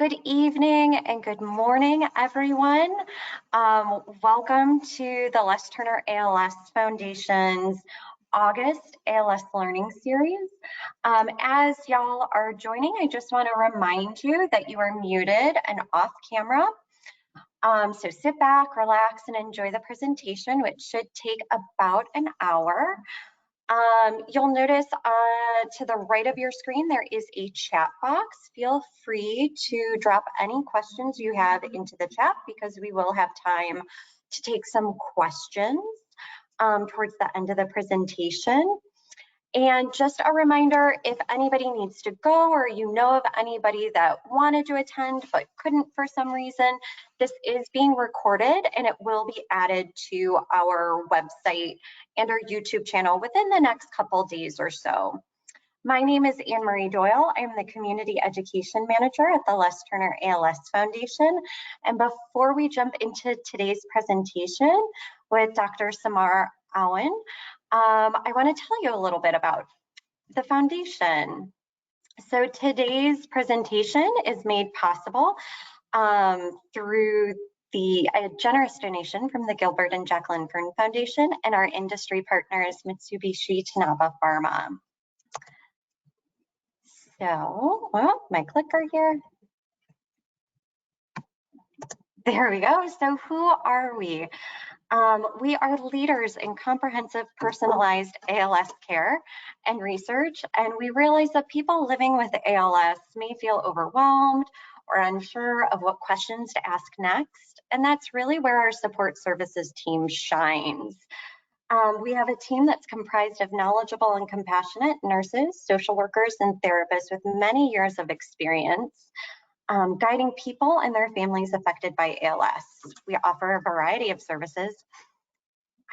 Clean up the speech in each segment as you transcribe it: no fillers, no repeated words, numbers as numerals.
Good evening and good morning, everyone. Welcome to the Les Turner ALS Foundation's August ALS Learning Series. As y'all are joining, I just want to remind you that you are muted and off camera. So sit back, relax, and enjoy the presentation, which should take about an hour. You'll notice to the right of your screen, there is a chat box. Feel free to drop any questions you have into the chat because we will have time to take some questions towards the end of the presentation. And just a reminder, if anybody needs to go or you know of anybody that wanted to attend but couldn't for some reason, this is being recorded and it will be added to our website and our YouTube channel within the next couple days or so. My name is Anne-Marie Doyle. I'm the Community Education Manager at the Les Turner ALS Foundation. And before we jump into today's presentation with Dr. Samar Aoun, I want to tell you a little bit about the foundation. So today's presentation is made possible through the generous donation from the Gilbert and Jacqueline Fern Foundation and our industry partners, Mitsubishi Tanaba Pharma. So, well, my clicker here. There we go. So who are we? We are leaders in comprehensive personalized ALS care and research, and we realize that people living with ALS may feel overwhelmed or unsure of what questions to ask next, and that's really where our support services team shines. We have a team that's comprised of knowledgeable and compassionate nurses, social workers, and therapists with many years of experience guiding people and their families affected by ALS. We offer a variety of services.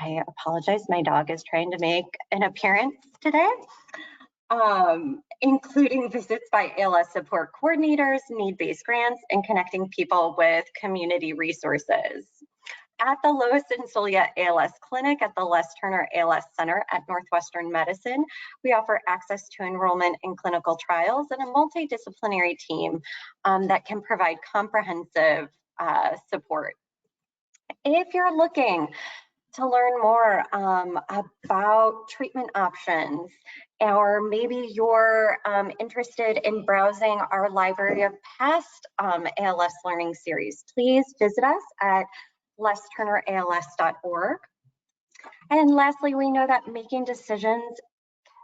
I apologize, my dog is trying to make an appearance today, including visits by ALS support coordinators, need-based grants, and connecting people with community resources. At the Lois and Solia ALS Clinic at the Les Turner ALS Center at Northwestern Medicine, we offer access to enrollment in clinical trials and a multidisciplinary team that can provide comprehensive support. If you're looking to learn more about treatment options, or maybe you're interested in browsing our library of past ALS learning series, please visit us at lesturnерals.org. And lastly, we know that making decisions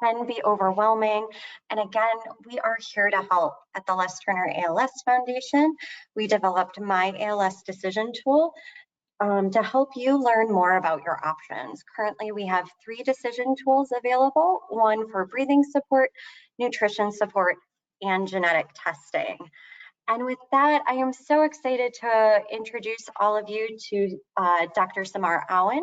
can be overwhelming. And again, we are here to help. At the Les Turner ALS Foundation, we developed My ALS Decision Tool to help you learn more about your options. Currently, we have 3 decision tools available, one for breathing support, nutrition support, and genetic testing. And with that, I am so excited to introduce all of you to Dr. Samar Aoun,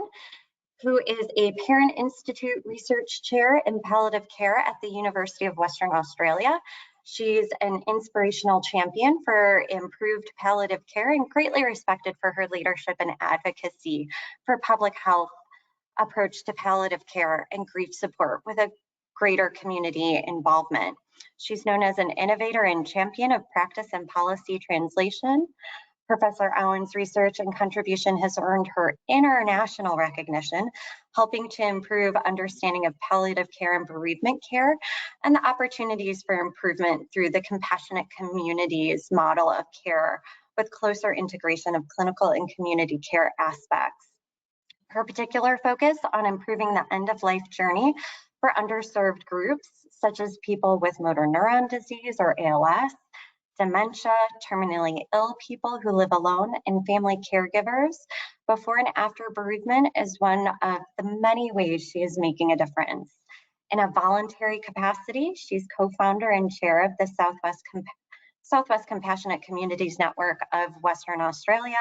who is a Parent Institute Research Chair in Palliative Care at the University of Western Australia. She's an inspirational champion for improved palliative care and greatly respected for her leadership and advocacy for public health approach to palliative care and grief support with a greater community involvement. She's known as an innovator and champion of practice and policy translation. Professor Aoun's research and contribution has earned her international recognition, helping to improve understanding of palliative care and bereavement care and the opportunities for improvement through the compassionate communities model of care with closer integration of clinical and community care aspects. Her particular focus on improving the end-of-life journey for underserved groups, such as people with motor neuron disease or ALS, dementia, terminally ill people who live alone, and family caregivers before and after bereavement is one of the many ways she is making a difference. In a voluntary capacity, she's co-founder and chair of the Southwest Compassionate Communities Network of Western Australia,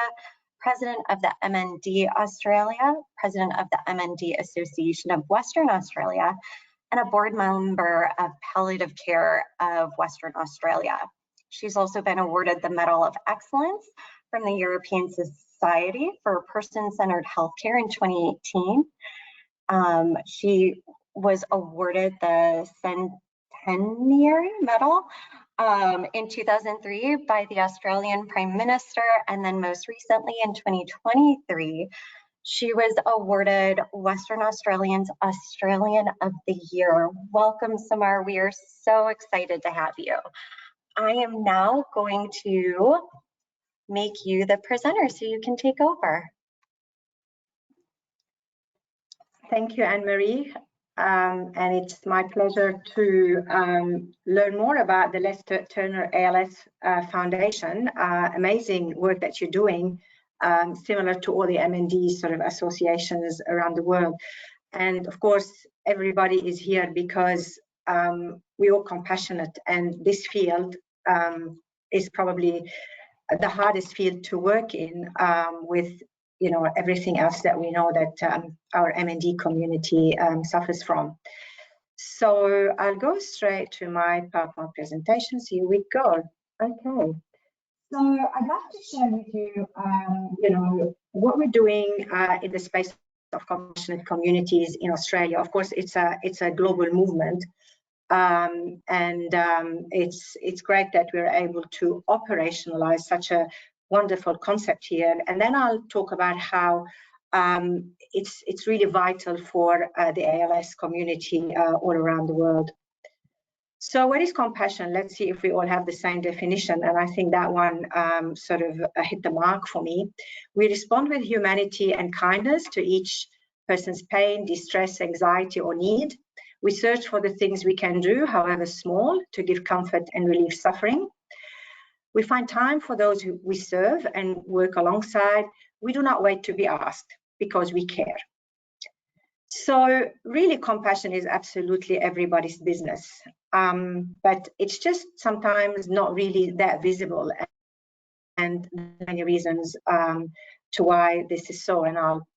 president of the MND Australia, president of the MND Association of Western Australia, and a board member of Palliative Care of Western Australia. She's also been awarded the Medal of Excellence from the European Society for Person-Centered Healthcare in 2018. She was awarded the Centenary Medal in 2003 by the Australian Prime Minister, and then most recently in 2023, she was awarded Western Australians Australian of the Year. Welcome, Samar. We are so excited to have you. I am now going to make you the presenter so you can take over. Thank you, Anne-Marie. And it's my pleasure to learn more about the Les Turner ALS Foundation. Amazing work that you're doing, similar to all the MND sort of associations around the world. And of course, everybody is here because we're all compassionate, and this field is probably the hardest field to work in, with everything else that we know that our MND community suffers from. So I'll go straight to my PowerPoint presentations. Here we go. Okay. So I'd like to share with you, what we're doing in the space of compassionate communities in Australia. Of course, it's a global movement. It's great that we're able to operationalize such a wonderful concept here. And then I'll talk about how it's really vital for the ALS community all around the world. So what is compassion? Let's see if we all have the same definition. And I think that one sort of hit the mark for me. We respond with humanity and kindness to each person's pain, distress, anxiety, or need. We search for the things we can do, however small, to give comfort and relieve suffering. We find time for those who we serve and work alongside. We do not wait to be asked because we care. So really, compassion is absolutely everybody's business, but it's just sometimes not really that visible, and many reasons to why this is so, and I'll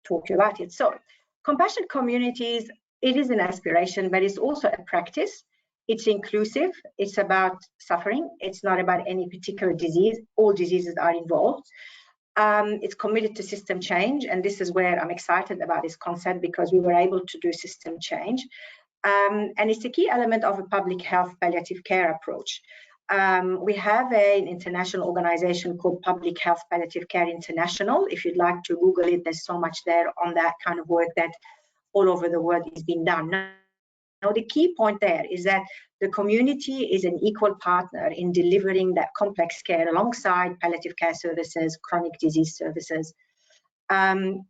talk to you about it. So compassionate communities, it is an aspiration, but it's also a practice. It's inclusive. It's about suffering. It's not about any particular disease. All diseases are involved. It's committed to system change, and this is where I'm excited about this concept, because we were able to do system change. And it's a key element of a public health palliative care approach. We have an international organization called Public Health Palliative Care International. If you'd like to Google it, there's so much there on that kind of work that all over the world is being done. Now, the key point there is that the community is an equal partner in delivering that complex care alongside palliative care services, chronic disease services. That's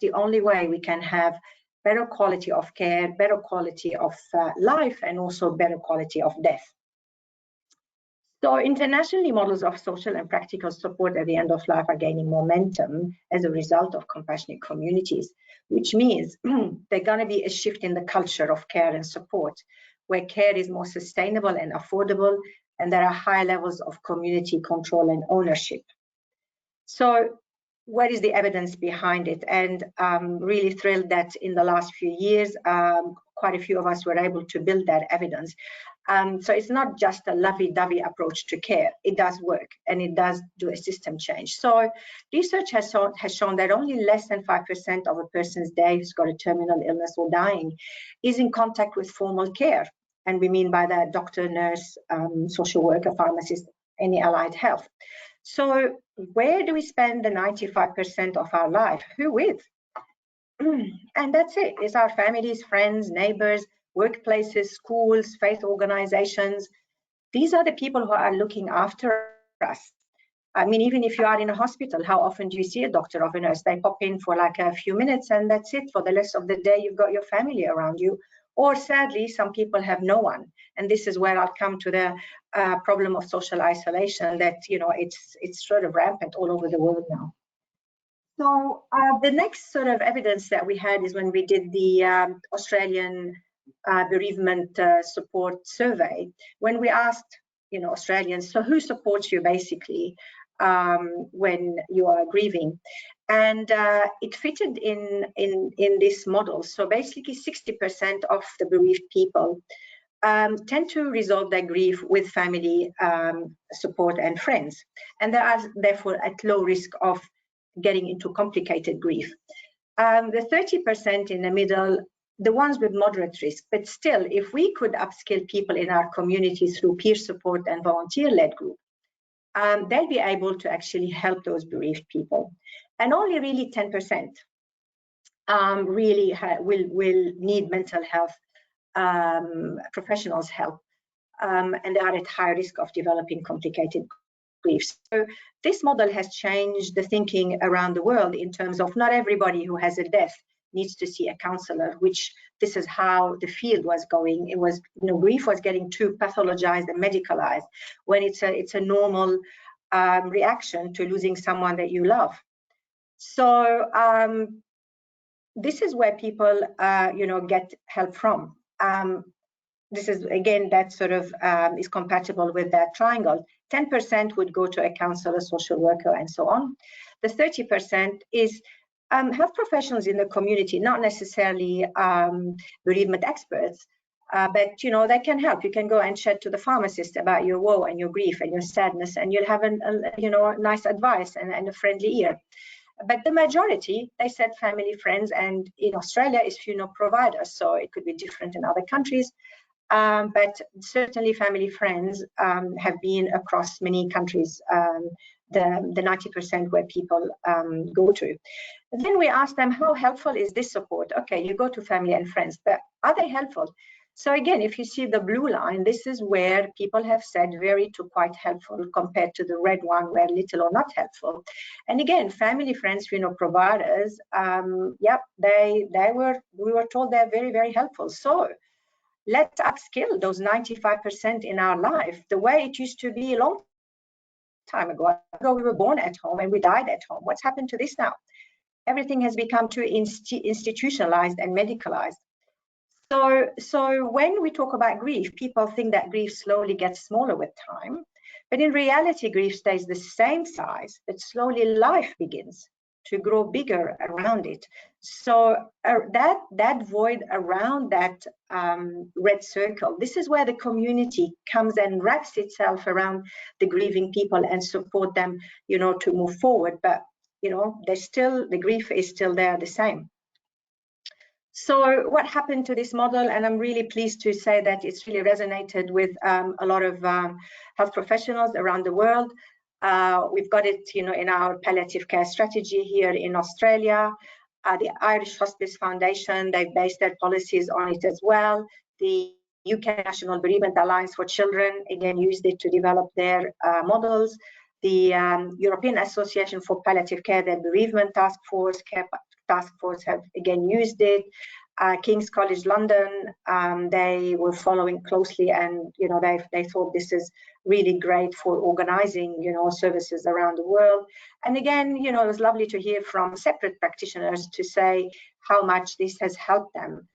the only way we can have better quality of care, better quality of life, and also better quality of death. So internationally, models of social and practical support at the end of life are gaining momentum as a result of compassionate communities, which means there's going to be a shift in the culture of care and support, where care is more sustainable and affordable, and there are high levels of community control and ownership. So what is the evidence behind it? And I'm really thrilled that in the last few years, quite a few of us were able to build that evidence. So it's not just a lovey-dovey approach to care. It does work, and it does do a system change. So research has shown that only less than 5% of a person's day who's got a terminal illness or dying is in contact with formal care. And we mean by that doctor, nurse, social worker, pharmacist, any allied health. So where do we spend the 95% of our life? Who with? And that's it. It's our families, friends, neighbors, workplaces, schools, faith organizations. These are the people who are looking after us. I mean, even if you are in a hospital, how often do you see a doctor or a nurse? They pop in for like a few minutes and that's it. For the rest of the day, you've got your family around you. Or sadly, some people have no one. And this is where I'll come to the problem of social isolation that, it's sort of rampant all over the world now. So the next sort of evidence that we had is when we did the Australian bereavement support survey, when we asked, Australians, so who supports you basically when you are grieving? And it fitted in this model. So basically 60% of the bereaved people tend to resolve their grief with family support and friends. And they are therefore at low risk of getting into complicated grief. The 30% in the middle the ones with moderate risk. But still, if we could upskill people in our community through peer support and volunteer-led group, they'll be able to actually help those bereaved people. And only really 10% really will need mental health professionals' help, and they are at high risk of developing complicated grief. So this model has changed the thinking around the world in terms of not everybody who has a death needs to see a counselor, which this is how the field was going. It was, grief was getting too pathologized and medicalized when it's a normal reaction to losing someone that you love. So this is where people, get help from. This is, again, that sort of is compatible with that triangle. 10% would go to a counselor, social worker, and so on. The 30% is health professionals in the community, not necessarily bereavement experts, but they can help. You can go and chat to the pharmacist about your woe and your grief and your sadness, and you'll have nice advice and a friendly ear. But the majority, they said family, friends, and in Australia is funeral providers, so it could be different in other countries. But certainly family, friends have been across many countries, the 90% where people go to. Then we ask them, how helpful is this support? Okay, you go to family and friends, but are they helpful? So again, if you see the blue line, this is where people have said very to quite helpful compared to the red one where little or not helpful. And again, family, friends, funeral providers, we were told they're very, very helpful. So let's upskill those 95% in our life the way it used to be a long time ago. We were born at home and we died at home. What's happened to this now? Everything has become too institutionalized and medicalized. So when we talk about grief, people think that grief slowly gets smaller with time, but in reality, grief stays the same size, but slowly life begins to grow bigger around it. So that void around that red circle, this is where the community comes and wraps itself around the grieving people and support them, to move forward. But the grief is still there the same. So what happened to this model? And I'm really pleased to say that it's really resonated with a lot of health professionals around the world. We've got it, in our palliative care strategy here in Australia. The Irish Hospice Foundation, they've based their policies on it as well. The UK National Bereavement Alliance for Children, again, used it to develop their models. The European Association for Palliative Care, their bereavement task force have again used it. King's College London, they were following closely, and they thought this is really great for organizing services around the world. And again, it was lovely to hear from separate practitioners to say how much this has helped them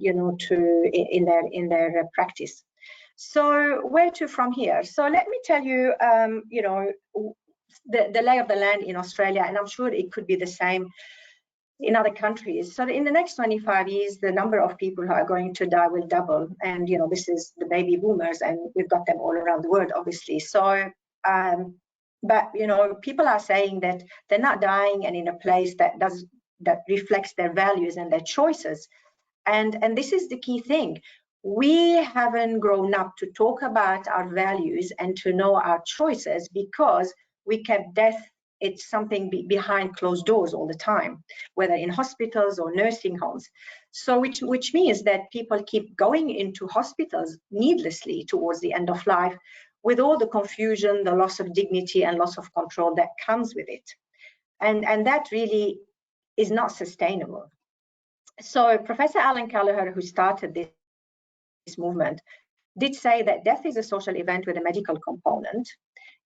in their practice. So where to from here? So let me tell you the lay of the land in Australia, and I'm sure it could be the same in other countries. So in the next 25 years, the number of people who are going to die will double. And, this is the baby boomers, and we've got them all around the world, obviously. So, but, people are saying that they're not dying and in a place that reflects their values and their choices. And this is the key thing. We haven't grown up to talk about our values and to know our choices because we kept death. It's something behind closed doors all the time, whether in hospitals or nursing homes. So which means that people keep going into hospitals needlessly towards the end of life with all the confusion, the loss of dignity and loss of control that comes with it. And that really is not sustainable. So Professor Alan Gallagher, who started this movement, did say that death is a social event with a medical component.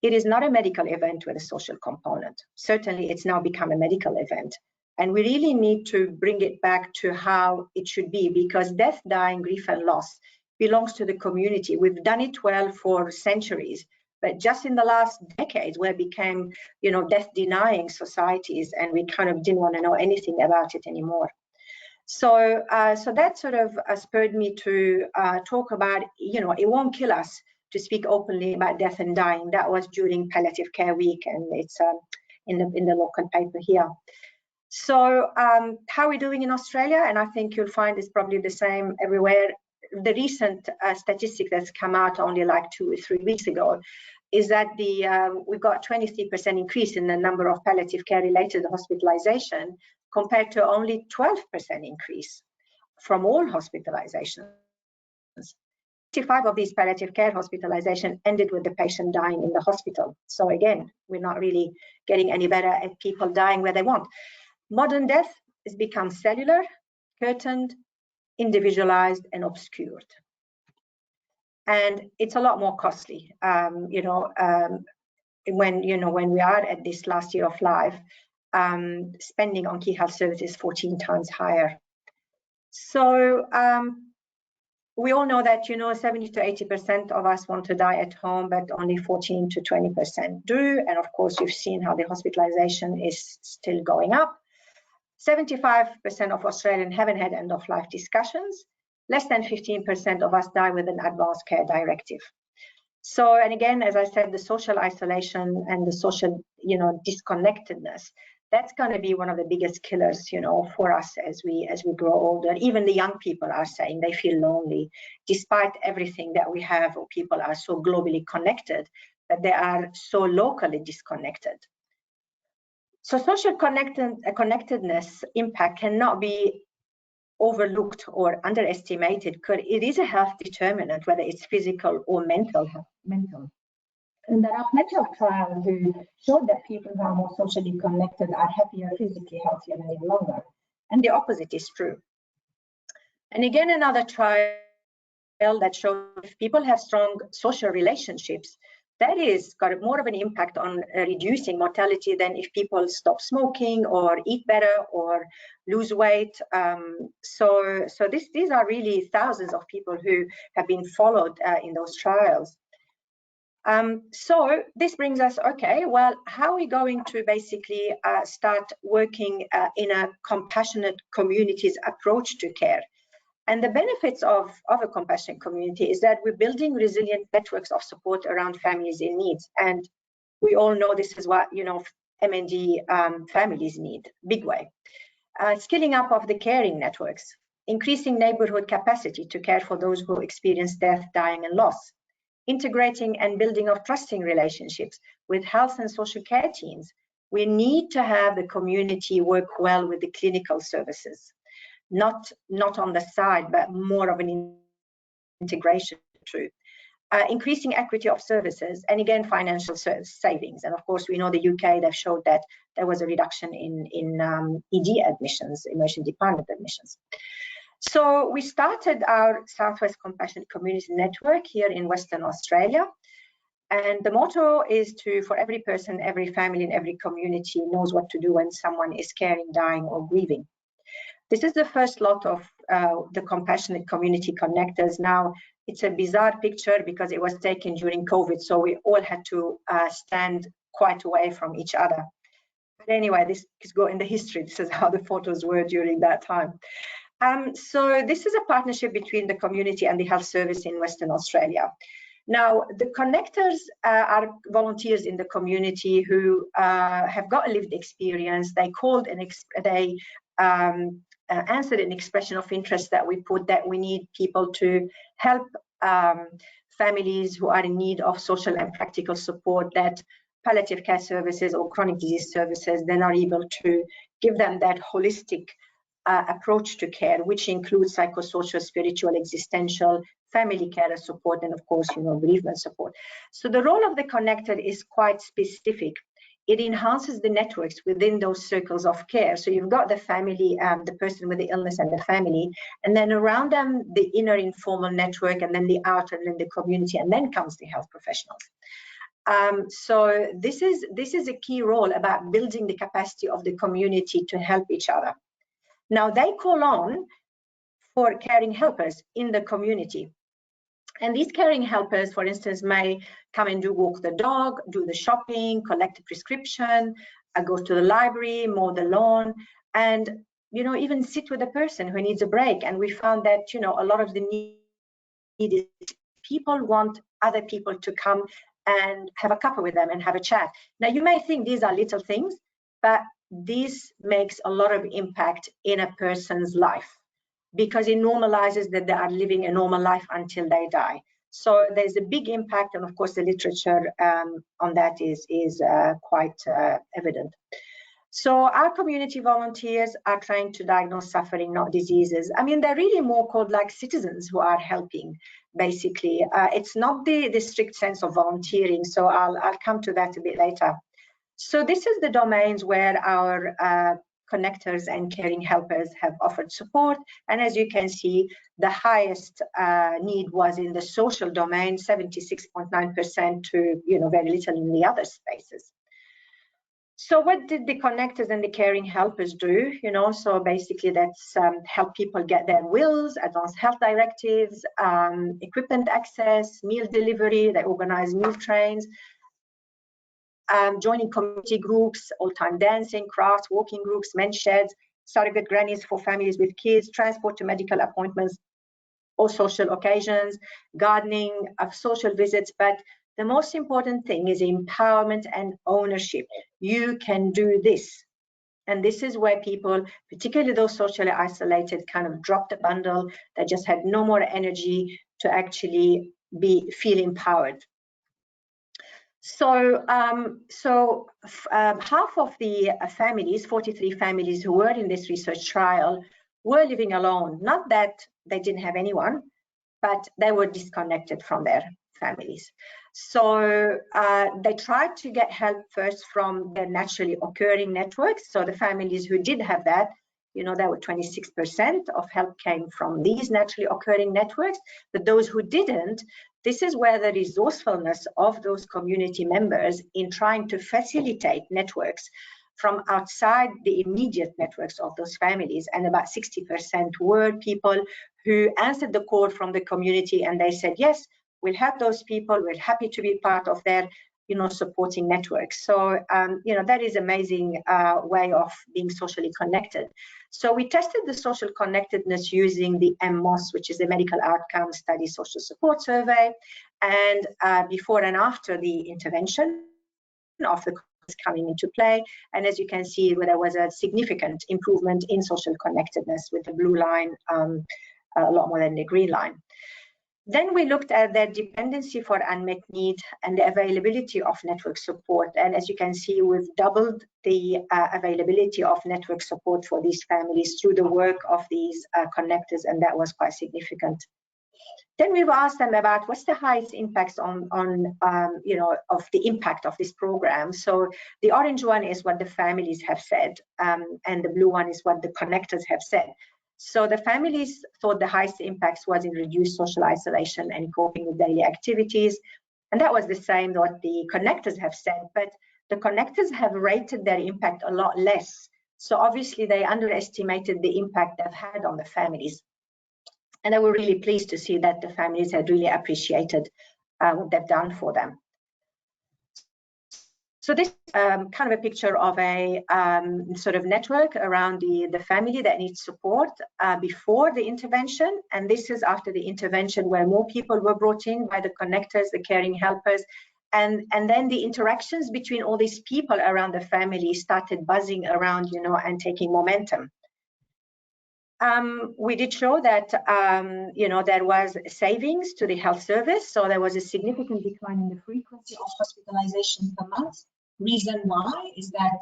It is not a medical event with a social component. Certainly, it's now become a medical event. And we really need to bring it back to how it should be, because death, dying, grief, and loss belongs to the community. We've done it well for centuries, but just in the last decades, where it became, death-denying societies, and we kind of didn't want to know anything about it anymore. So that sort of spurred me to talk about, it won't kill us to speak openly about death and dying. That was during Palliative Care Week, and it's in the local paper here. So how are we doing in Australia? And I think you'll find it's probably the same everywhere. The recent statistic that's come out only like 2 or 3 weeks ago is that we've got 23% increase in the number of palliative care related hospitalization compared to only 12% increase from all hospitalizations. 55 of these palliative care hospitalization ended with the patient dying in the hospital. So again, we're not really getting any better at people dying where they want. Modern death has become cellular, curtained, individualized, and obscured. And it's a lot more costly. When we are at this last year of life, spending on key health services is 14 times higher. So we all know that 70 to 80% of us want to die at home, but only 14 to 20% do. And of course, you've seen how the hospitalization is still going up. 75% of Australians haven't had end-of-life discussions. Less than 15% of us die with an advanced care directive. So, and again, as I said, the social isolation and the social, disconnectedness, that's going to be one of the biggest killers, for us as we grow older. Even the young people are saying they feel lonely, despite everything that we have, or people are so globally connected, but they are so locally disconnected. So social connectedness impact cannot be overlooked or underestimated, because it is a health determinant, whether it's physical or mental. And there are plenty of trials who show that people who are more socially connected are happier, physically healthier, and live longer. And the opposite is true. And again, another trial that shows if people have strong social relationships, that is got more of an impact on reducing mortality than if people stop smoking or eat better or lose weight. So these are really thousands of people who have been followed in those trials. So this brings us, okay, well, how are we going to basically start working in a compassionate communities approach to care? And the benefits of a compassionate community is that we're building resilient networks of support around families in need. And we all know this is what, MND families need, big way. Skilling up of the caring networks, increasing neighborhood capacity to care for those who experience death, dying, and loss. Integrating and building of trusting relationships with health and social care teams. We need to have the community work well with the clinical services. Not on the side, but more of an integration through. Increasing equity of services, and again, financial savings. And of course, we know the UK, they've showed that there was a reduction in ED admissions, emergency department admissions. So we started our Southwest Compassionate Community Network here in Western Australia. And the motto is for every person, every family, and every community knows what to do when someone is caring, dying, or grieving. This is the first lot of the Compassionate Community Connectors. Now, it's a bizarre picture because it was taken during COVID, so we all had to stand quite away from each other. But anyway, this is go in the history. This is how the photos were during that time. So this is a partnership between the community and the health service in Western Australia. Now, the connectors are volunteers in the community who have got a lived experience. They called and they answered an expression of interest that we put, that we need people to help families who are in need of social and practical support, that palliative care services or chronic disease services, they're not able to give them that holistic approach to care, which includes psychosocial, spiritual, existential, family care support, and of course, bereavement support. So the role of the connector is quite specific. It enhances the networks within those circles of care. So you've got the family, the person with the illness and the family, and then around them, the inner informal network, and then the outer, and then the community, and then comes the health professionals. So this is a key role about building the capacity of the community to help each other. Now they call on for caring helpers in the community. And these caring helpers, for instance, may come and walk the dog, do the shopping, collect a prescription, go to the library, mow the lawn, and even sit with a person who needs a break. And we found that a lot of the need is people want other people to come and have a cuppa with them and have a chat. Now you may think these are little things, but this makes a lot of impact in a person's life, because it normalizes that they are living a normal life until they die. So there's a big impact, and of course the literature on that is quite evident. So our community volunteers are trying to diagnose suffering, not diseases. I mean, they're really more called like citizens who are helping, basically. It's not the strict sense of volunteering, so I'll come to that a bit later. So this is the domains where our connectors and caring helpers have offered support. And as you can see, the highest need was in the social domain, 76.9% to, very little in the other spaces. So what did the connectors and the caring helpers do? So basically that's help people get their wills, advanced health directives, equipment access, meal delivery. They organize meal trains, joining community groups, old-time dancing, crafts, walking groups, men's sheds, surrogate grannies for families with kids, transport to medical appointments or social occasions, gardening, social visits. But the most important thing is empowerment and ownership. You can do this. And this is where people, particularly those socially isolated, kind of dropped the bundle. They just had no more energy to actually feel empowered. So, half of the families, 43 families who were in this research trial, were living alone. Not that they didn't have anyone, but they were disconnected from their families. So they tried to get help first from their naturally occurring networks. So the families who did have that, there were 26% of help came from these naturally occurring networks. But those who didn't, this is where the resourcefulness of those community members in trying to facilitate networks from outside the immediate networks of those families. And about 60% were people who answered the call from the community and they said, yes, we'll help those people. We're happy to be part of their, supporting networks. So, that is amazing way of being socially connected. So we tested the social connectedness using the MMOS, which is the Medical Outcome Study Social Support Survey, and before and after the intervention of the coming into play. And as you can see, there was a significant improvement in social connectedness with the blue line, a lot more than the green line. Then we looked at their dependency for unmet need and the availability of network support. And as you can see, we've doubled the availability of network support for these families through the work of these connectors, and that was quite significant. Then we've asked them about what's the highest impacts of the impact of this program. So the orange one is what the families have said, and the blue one is what the connectors have said. So the families thought the highest impacts was in reduced social isolation and coping with daily activities. And that was the same what the connectors have said, but the connectors have rated their impact a lot less. So obviously they underestimated the impact they've had on the families. And they were really pleased to see that the families had really appreciated what they've done for them. So this is kind of a picture of a sort of network around the family that needs support before the intervention. And this is after the intervention, where more people were brought in by the connectors, the caring helpers. And then the interactions between all these people around the family started buzzing around, and taking momentum. We did show that, there was savings to the health service. So there was a significant decline in the frequency of hospitalization per month. Reason why is that,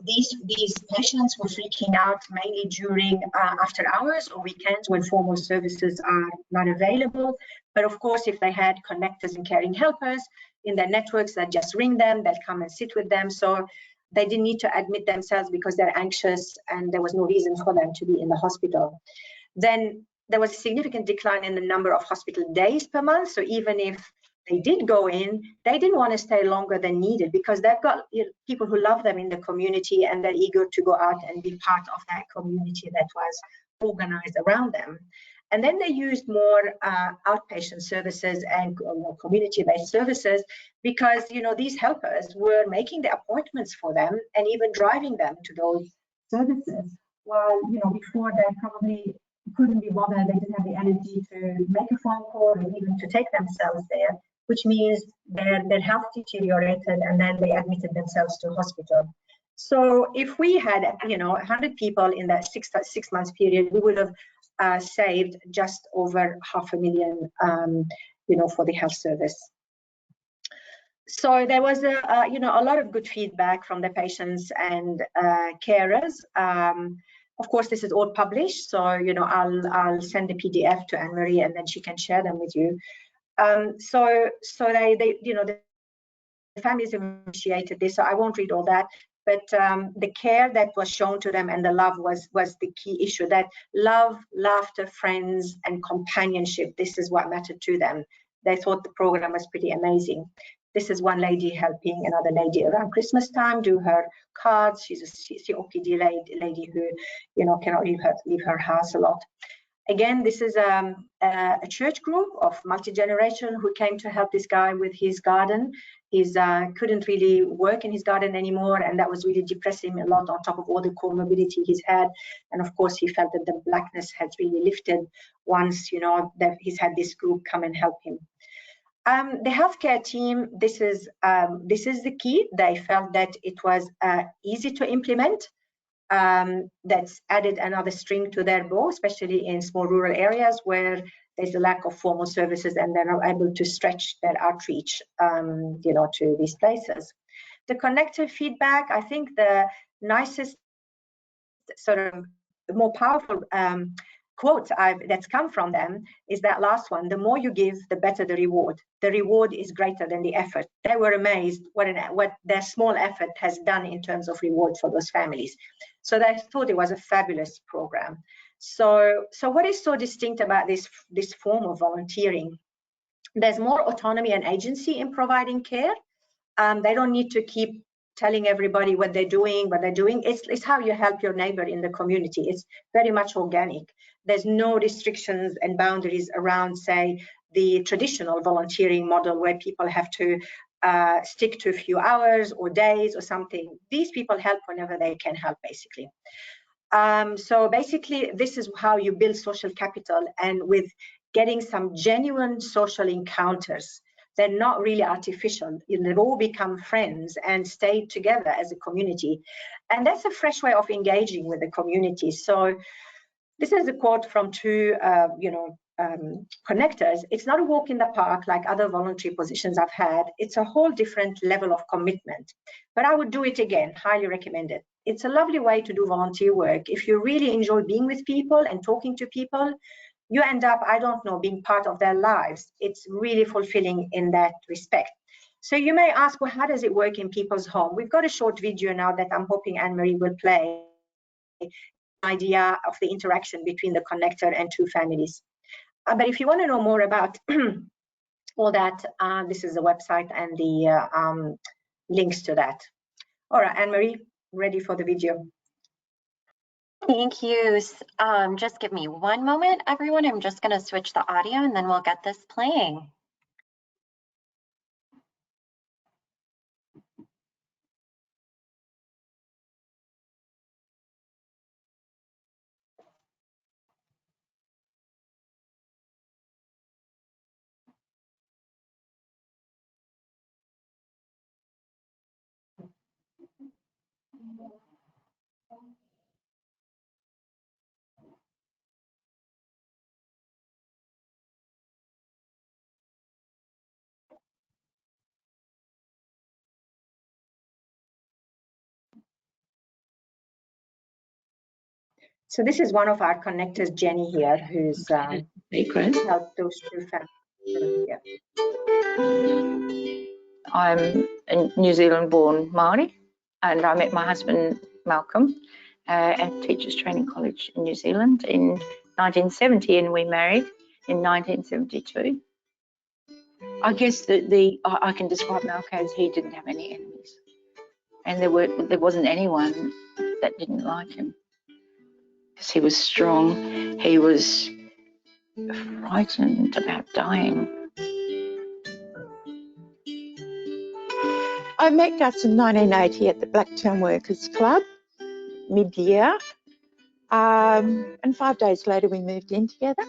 these patients were freaking out mainly during after hours or weekends when formal services are not available. But of course, if they had connectors and caring helpers in their networks that just ring them, they'll come and sit with them. So they didn't need to admit themselves because they're anxious and there was no reason for them to be in the hospital. Then there was a significant decline in the number of hospital days per month. So even if they did go in, they didn't want to stay longer than needed because they've got people who love them in the community and they're eager to go out and be part of that community that was organized around them. And then they used more outpatient services and community-based services because, these helpers were making the appointments for them and even driving them to those services. While, before they probably couldn't be bothered, they didn't have the energy to make a phone call or even to take themselves there, which means their health deteriorated and then they admitted themselves to hospital. So if we had, 100 people in that six months period, we would have saved just over $500,000, for the health service. So there was a lot of good feedback from the patients and carers. Of course, this is all published, so I'll send the PDF to Anne-Marie, and then she can share them with you. So they the families initiated this, so I won't read all that. But the care that was shown to them and the love was the key issue. That love, laughter, friends, and companionship. This is what mattered to them. They thought the program was pretty amazing. This is one lady helping another lady around Christmas time do her cards. She's a COPD lady who, cannot leave her house a lot. Again, this is a church group of multi-generation who came to help this guy with his garden. He couldn't really work in his garden anymore, and that was really depressing him a lot on top of all the comorbidity he's had. And of course, he felt that the blackness had really lifted once, that he's had this group come and help him. The healthcare team, this is the key. They felt that it was easy to implement. That's added another string to their bow, especially in small rural areas where there's a lack of formal services and they're not able to stretch their outreach, to these places. The connective feedback, I think the nicest, sort of more powerful quote that's come from them is that last one: the more you give, the better the reward. The reward is greater than the effort. They were amazed what their small effort has done in terms of reward for those families. So they thought it was a fabulous program. So what is so distinct about this form of volunteering? There's more autonomy and agency in providing care. They don't need to keep telling everybody what they're doing. It's how you help your neighbor in the community. It's very much organic. There's no restrictions and boundaries around, say, the traditional volunteering model where people have to stick to a few hours or days or something. These people help whenever they can help, basically. So basically, this is how you build social capital, and with getting some genuine social encounters. They're not really artificial. They've all become friends and stayed together as a community. And that's a fresh way of engaging with the community. So this is a quote from two, connectors. It's not a walk in the park like other voluntary positions I've had. It's a whole different level of commitment. But I would do it again, highly recommend it. It's a lovely way to do volunteer work. If you really enjoy being with people and talking to people, you end up, being part of their lives. It's really fulfilling in that respect. So you may ask, well, how does it work in people's home? We've got a short video now that I'm hoping Anne-Marie will play, idea of the interaction between the connector and two families. But if you want to know more about all that, this is the website and the links to that. All right, Anne-Marie, ready for the video. Thank you. Just give me one moment, everyone. I'm just going to switch the audio and then we'll get this playing. So this is one of our connectors, Jenny here, who's helped those two families. Yeah. I'm a New Zealand-born Māori, and I met my husband Malcolm at Teachers Training College in New Zealand in 1970, and we married in 1972. I guess I can describe Malcolm as he didn't have any enemies, and there wasn't anyone that didn't like him, because he was strong. He was frightened about dying. I met Gus in 1980 at the Blacktown Workers Club, mid-year, and 5 days later we moved in together.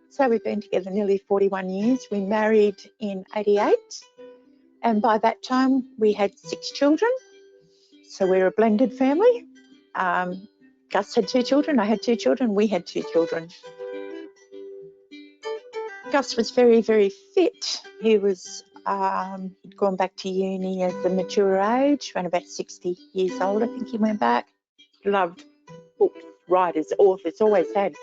So we've been together nearly 41 years. We married in '88, and by that time we had 6 children. So we're a blended family. Gus had 2 children, I had 2 children, we had 2 children. Gus was very, very fit. He was, he'd gone back to uni at the mature age, around about 60 years old, I think he went back. Loved books, writers, authors, always had.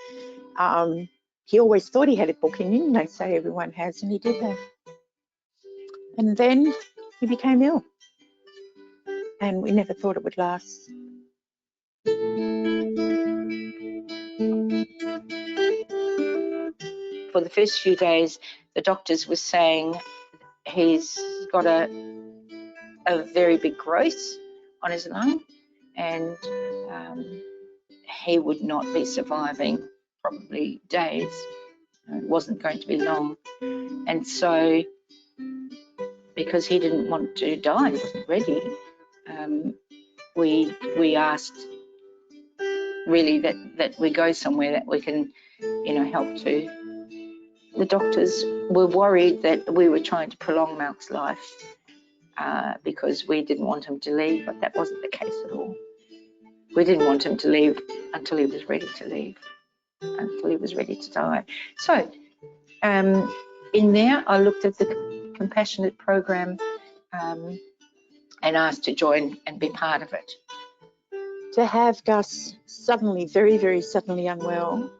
He always thought he had a book in him, they say everyone has, and he did have. And then he became ill, and we never thought it would last. For the first few days, the doctors were saying he's got a very big growth on his lung, and he would not be surviving probably days. It wasn't going to be long. And so, because he didn't want to die, he wasn't ready, we asked really that we go somewhere that we can, you know, help to. The doctors were worried that we were trying to prolong Malk's life because we didn't want him to leave, but that wasn't the case at all. We didn't want him to leave until he was ready to leave, until he was ready to die. So in there, I looked at the compassionate program and asked to join and be part of it. To have Gus suddenly, very, very suddenly unwell,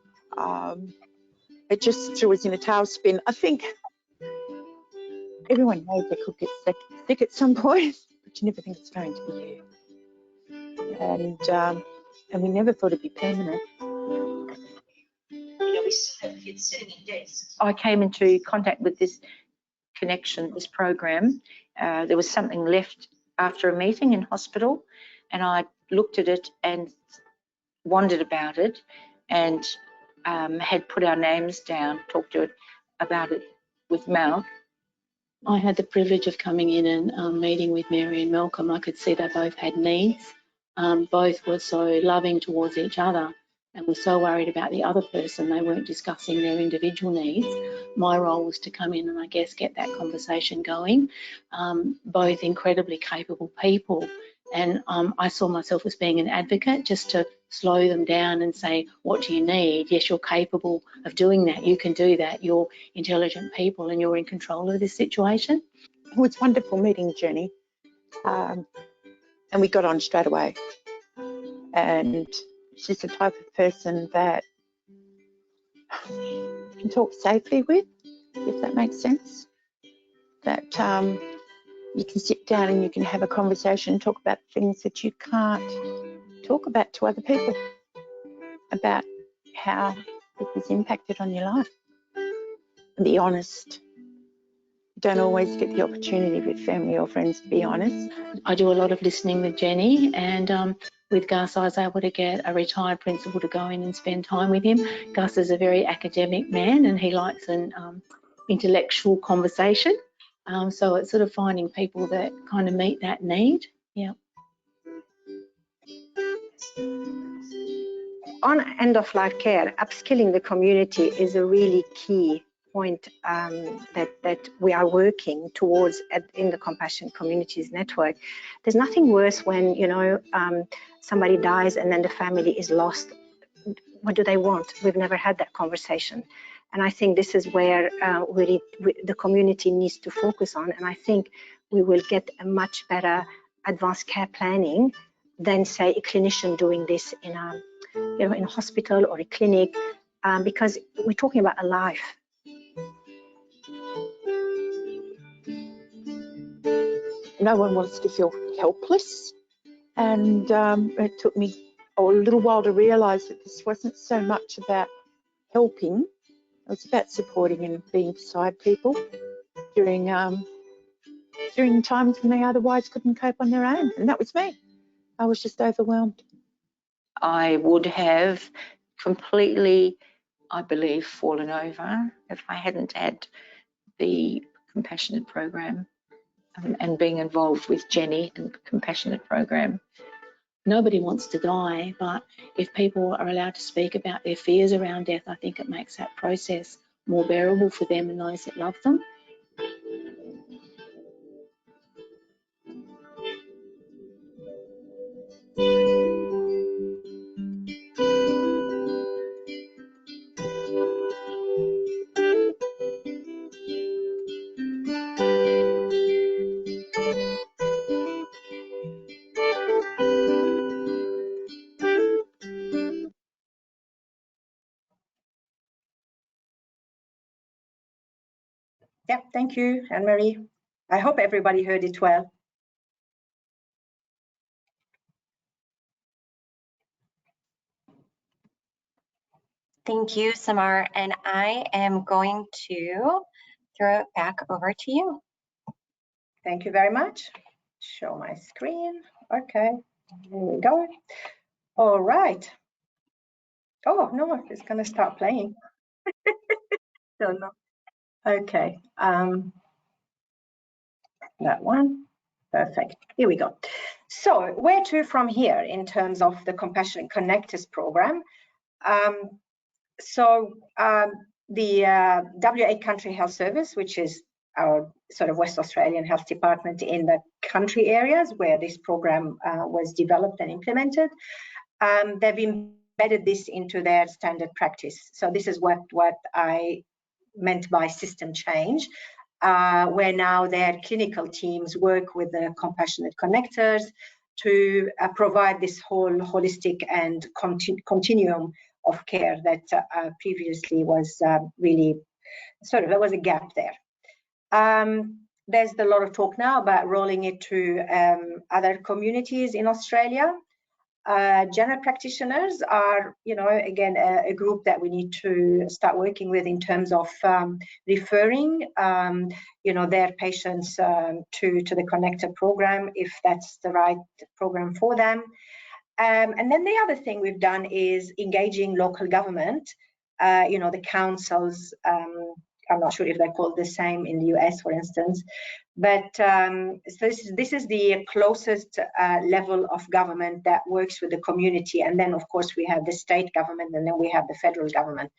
it just threw us in a tailspin. I think everyone knows they could get sick at some point, but you never think it's going to be you. And we never thought it'd be permanent. You know, we still have kids sitting in desks. I came into contact with this connection, this program. There was something left after a meeting in hospital, and I looked at it and wondered about it, and had put our names down, talked to it about it with Mal. I had the privilege of coming in and meeting with Mary and Malcolm. I could see they both had needs. Both were so loving towards each other and were so worried about the other person. They weren't discussing their individual needs. My role was to come in and I guess get that conversation going. Both incredibly capable people. And I saw myself as being an advocate, just to slow them down and say, what do you need? Yes, you're capable of doing that. You can do that. You're intelligent people and you're in control of this situation. It was wonderful meeting Jenny. And we got on straight away. And she's the type of person that you can talk safely with, if that makes sense. That you can sit down and you can have a conversation and talk about things that you can't talk about to other people, about how it has impacted on your life. And be honest. You don't always get the opportunity with family or friends to be honest. I do a lot of listening with Jenny, and with Gus I was able to get a retired principal to go in and spend time with him. Gus is a very academic man and he likes an intellectual conversation. So it's sort of finding people that kind of meet that need. Yeah. On end-of-life care, upskilling the community is a really key point that we are working towards in the Compassion Communities Network. There's nothing worse when, you know, somebody dies and then the family is lost. What do they want? We've never had that conversation. And I think this is where the community needs to focus on. And I think we will get a much better advanced care planning than, say, a clinician doing this in a, you know, in a hospital or a clinic, because we're talking about a life. No one wants to feel helpless. And it took me a little while to realise that this wasn't so much about helping. It was about supporting and being beside people during times when they otherwise couldn't cope on their own. And that was me. I was just overwhelmed. I would have completely, I believe, fallen over if I hadn't had the compassionate program and being involved with Jenny and the compassionate program. Nobody wants to die, but if people are allowed to speak about their fears around death, I think it makes that process more bearable for them and those that love them. Yeah, thank you, Anne-Marie. I hope everybody heard it well. Thank you, Samar. And I am going to throw it back over to you. Thank you very much. Show my screen. Okay, here we go. All right. Oh, no, it's going to start playing. Don't know. Okay, that one. Perfect. Here we go. So where to from here in terms of the Compassionate Connectors program? The WA Country Health Service, which is our sort of West Australian Health Department in the country areas where this program was developed and implemented, they've embedded this into their standard practice. So this is what I meant by system change, where now their clinical teams work with the compassionate connectors to provide this whole holistic and continuum of care that previously was really sort of, there was a gap there. There's a lot of talk now about rolling it to other communities in Australia. General practitioners are, again, a group that we need to start working with in terms of referring, their patients to the Connector program, if that's the right program for them. And then the other thing we've done is engaging local government, the councils. I'm not sure if they're called the same in the US, for instance, but so this is the closest level of government that works with the community. And then, of course, we have the state government, and then we have the federal government.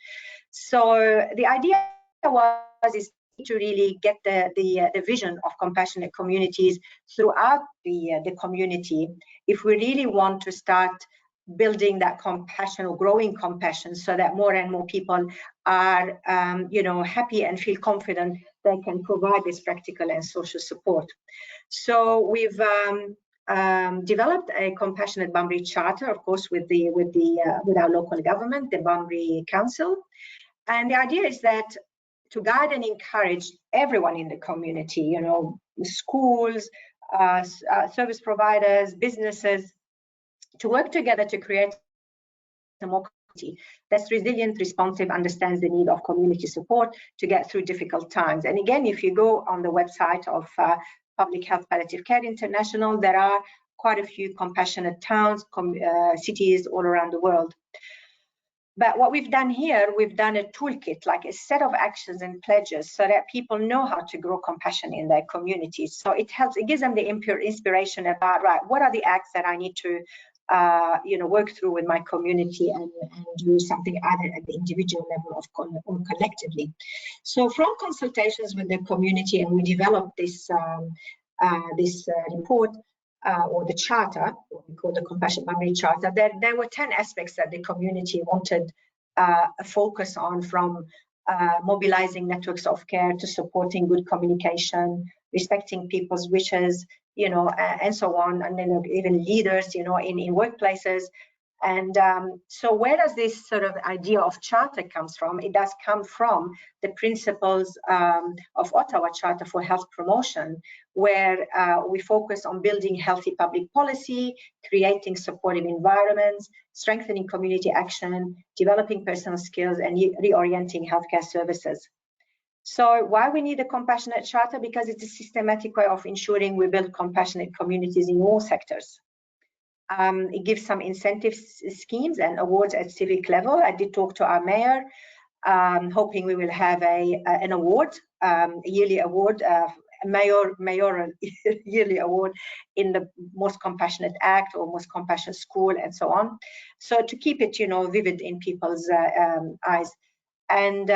So the idea is to really get the vision of compassionate communities throughout the community if we really want to start building that compassion or growing compassion, so that more and more people are happy and feel confident they can provide this practical and social support. So we've developed a compassionate Bunbury charter, of course, with our local government, the Bunbury Council, and the idea is that to guide and encourage everyone in the community, schools, service providers, businesses, to work together to create a more community that's resilient, responsive, understands the need of community support to get through difficult times. And again, if you go on the website of Public Health Palliative Care International, there are quite a few compassionate towns, cities all around the world. But what we've done here, we've done a toolkit, like a set of actions and pledges, so that people know how to grow compassion in their communities. So it gives them the inspiration about, right, what are the acts that I need to work through with my community and do something either at the individual level or collectively. So from consultations with the community, and we developed this report or the charter, what we call the Compassion Bunbury Charter. There were 10 aspects that the community wanted a focus on, from mobilizing networks of care to supporting good communication, respecting people's wishes, and so on, and then even leaders, in workplaces. And so where does this sort of idea of charter comes from? It does come from the principles of Ottawa Charter for Health Promotion, where we focus on building healthy public policy, creating supportive environments, strengthening community action, developing personal skills, and reorienting healthcare services. So why we need a compassionate charter? Because it's a systematic way of ensuring we build compassionate communities in all sectors. It gives some incentive schemes and awards at civic level. I did talk to our mayor, hoping we will have an award, a yearly award, mayoral yearly award in the Most Compassionate Act or Most Compassionate School, and so on. So to keep it, vivid in people's eyes, and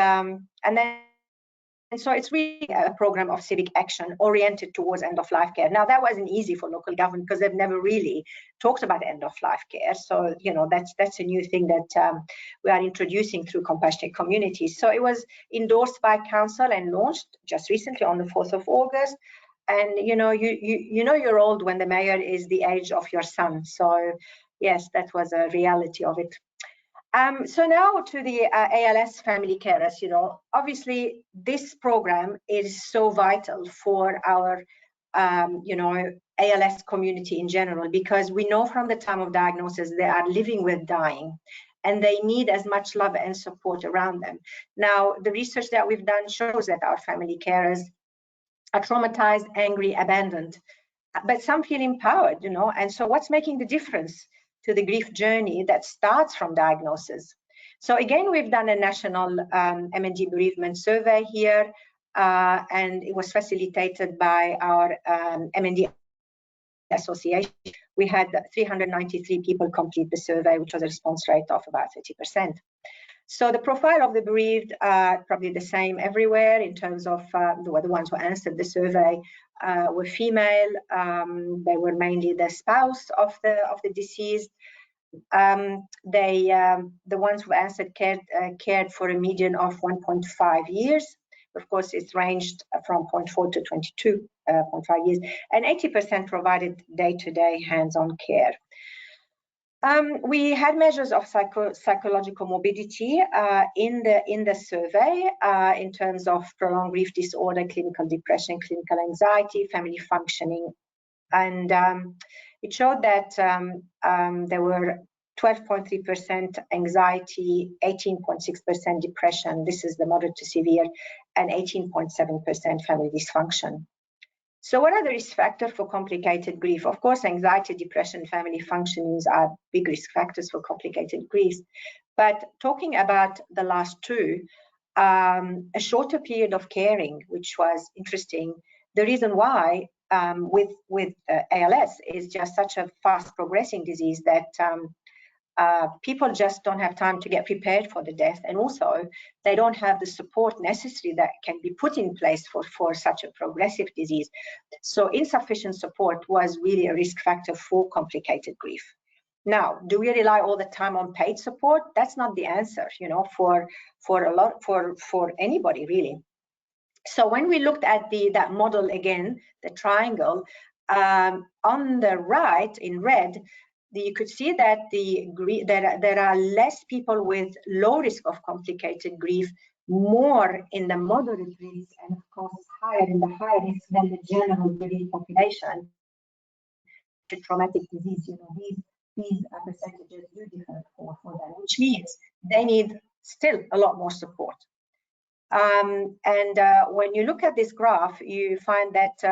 so it's really a program of civic action oriented towards end-of-life care. Now, that wasn't easy for local government because they've never really talked about end-of-life care. So, that's a new thing that we are introducing through compassionate communities. So it was endorsed by council and launched just recently on the 4th of August. And, you're old when the mayor is the age of your son. So, yes, that was a reality of it. So now to the ALS Family Carers. Obviously this program is so vital for our, ALS community in general, because we know from the time of diagnosis they are living with dying, and they need as much love and support around them. Now, the research that we've done shows that our family carers are traumatized, angry, abandoned, but some feel empowered, and so what's making the difference to the grief journey that starts from diagnosis? So again, we've done a national MND bereavement survey here, and it was facilitated by our MND Association. We had 393 people complete the survey, which was a response rate of about 30%. So the profile of the bereaved are probably the same everywhere in terms of the ones who answered the survey were female. They were mainly the spouse of the deceased. The ones who answered cared for a median of 1.5 years. Of course, it's ranged from 0.4 to 22.5 years, and 80% provided day-to-day hands-on care. We had measures of psychological morbidity in the survey in terms of prolonged grief disorder, clinical depression, clinical anxiety, family functioning, and it showed that there were 12.3% anxiety, 18.6% depression, this is the moderate to severe, and 18.7% family dysfunction. So what are the risk factors for complicated grief? Of course, anxiety, depression, family functionings are big risk factors for complicated grief. But talking about the last two, a shorter period of caring, which was interesting. The reason why with ALS is just such a fast progressing disease that people just don't have time to get prepared for the death, and also they don't have the support necessary that can be put in place for such a progressive disease. So insufficient support was really a risk factor for complicated grief. Now, do we rely all the time on paid support? That's not the answer, for anybody really. So when we looked at that model again, the triangle, on the right in red, you could see that there are less people with low risk of complicated grief, more in the moderate risk, and of course higher in the high risk than the general bereaved population. To traumatic disease, these percentages do differ for them, which means they need still a lot more support. When you look at this graph, you find that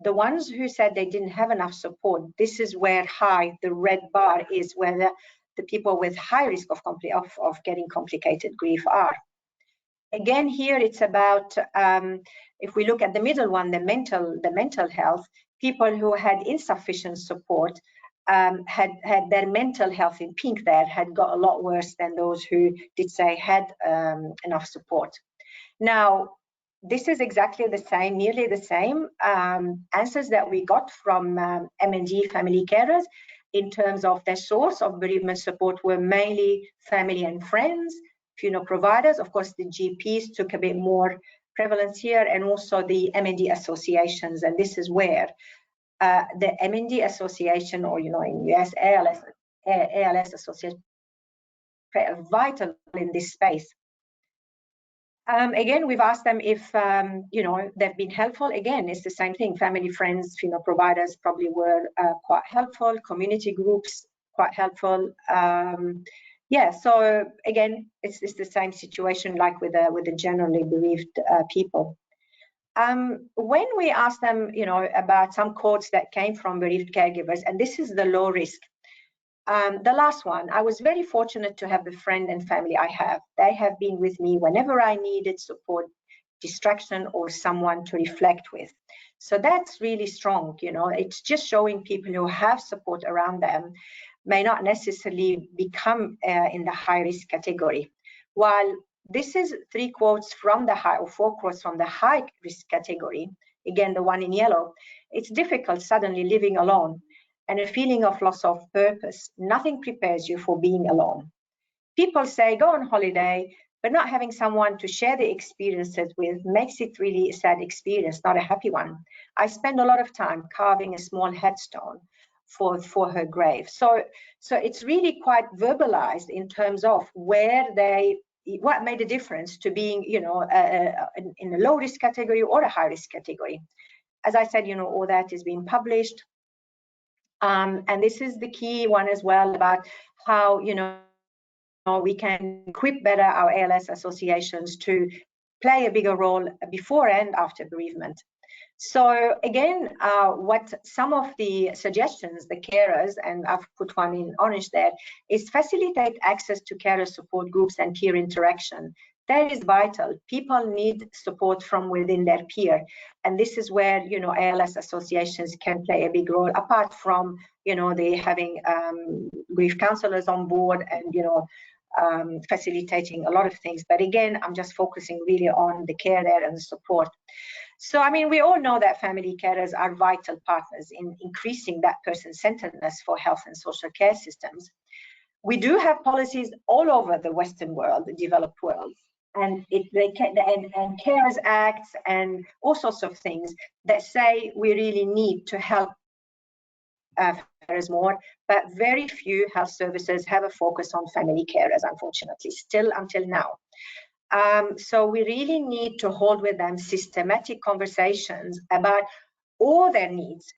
the ones who said they didn't have enough support, this is where the red bar is where the people with high risk of getting complicated grief are. Again, here it's about, if we look at the middle one, the mental health, people who had insufficient support had their mental health in pink there, had got a lot worse than those who did say had enough support. Now, this is exactly the same, nearly the same answers that we got from MND family carers in terms of their source of bereavement support were mainly family and friends, funeral providers. Of course, the GPs took a bit more prevalence here, and also the MND associations. And this is where the MND association, or in US, ALS association, play a vital role in this space. Again, we've asked them if they've been helpful. Again, it's the same thing. Family, friends, funeral providers probably were quite helpful. Community groups quite helpful. Yeah. So again, it's the same situation like with the generally bereaved people. When we asked them, about some quotes that came from bereaved caregivers, and this is the low risk. The last one, I was very fortunate to have the friend and family I have. They have been with me whenever I needed support, distraction, or someone to reflect with. So that's really strong. It's just showing people who have support around them may not necessarily become in the high risk category. While this is 3 quotes from the high, or 4 quotes from the high risk category, again, the one in yellow, it's difficult suddenly living alone, and a feeling of loss of purpose. Nothing prepares you for being alone. People say go on holiday, but not having someone to share the experiences with makes it really a sad experience, not a happy one. I spend a lot of time carving a small headstone for her grave. So it's really quite verbalized in terms of what made a difference to being, you know, in a low risk category or a high risk category. As I said, you know, all that is being published. And this is the key one as well, about how, you know, we can equip better our ALS associations to play a bigger role before and after bereavement. So again, what some of the suggestions, the carers, and I've put one in orange there, is facilitate access to carer support groups and peer interaction. That is vital. People need support from within their peer. And this is where, you know, ALS associations can play a big role, apart from, you know, they having grief counselors on board and, you know, facilitating a lot of things. But again, I'm just focusing really on the care there and the support. So, I mean, we all know that family carers are vital partners in increasing that person-centeredness for health and social care systems. We do have policies all over the Western world, the developed world, and and CARES Acts and all sorts of things that say we really need to help carers more, but very few health services have a focus on family carers, unfortunately, still until now. So we really need to hold with them systematic conversations about all their needs.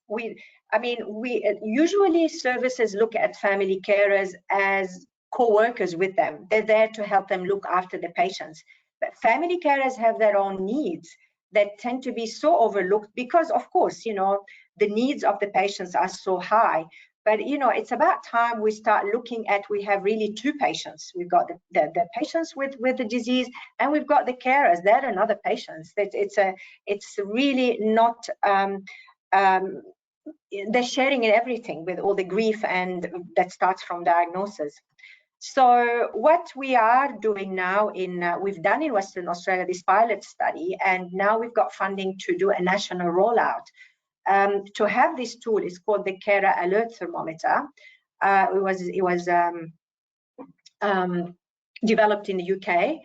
Usually services look at family carers as co-workers with them. They're there to help them look after the patients. But family carers have their own needs that tend to be so overlooked because, of course, you know, the needs of the patients are so high. But, you know, it's about time we start looking at, we have really two patients. We've got the patients with the disease, and we've got the carers. They're another patients. It's really not, they're sharing in everything with all the grief, and that starts from diagnosis. So what we are doing now we've done in Western Australia this pilot study, and now we've got funding to do a national rollout. To have this tool is called the Carer Alert Thermometer. It was developed in the UK,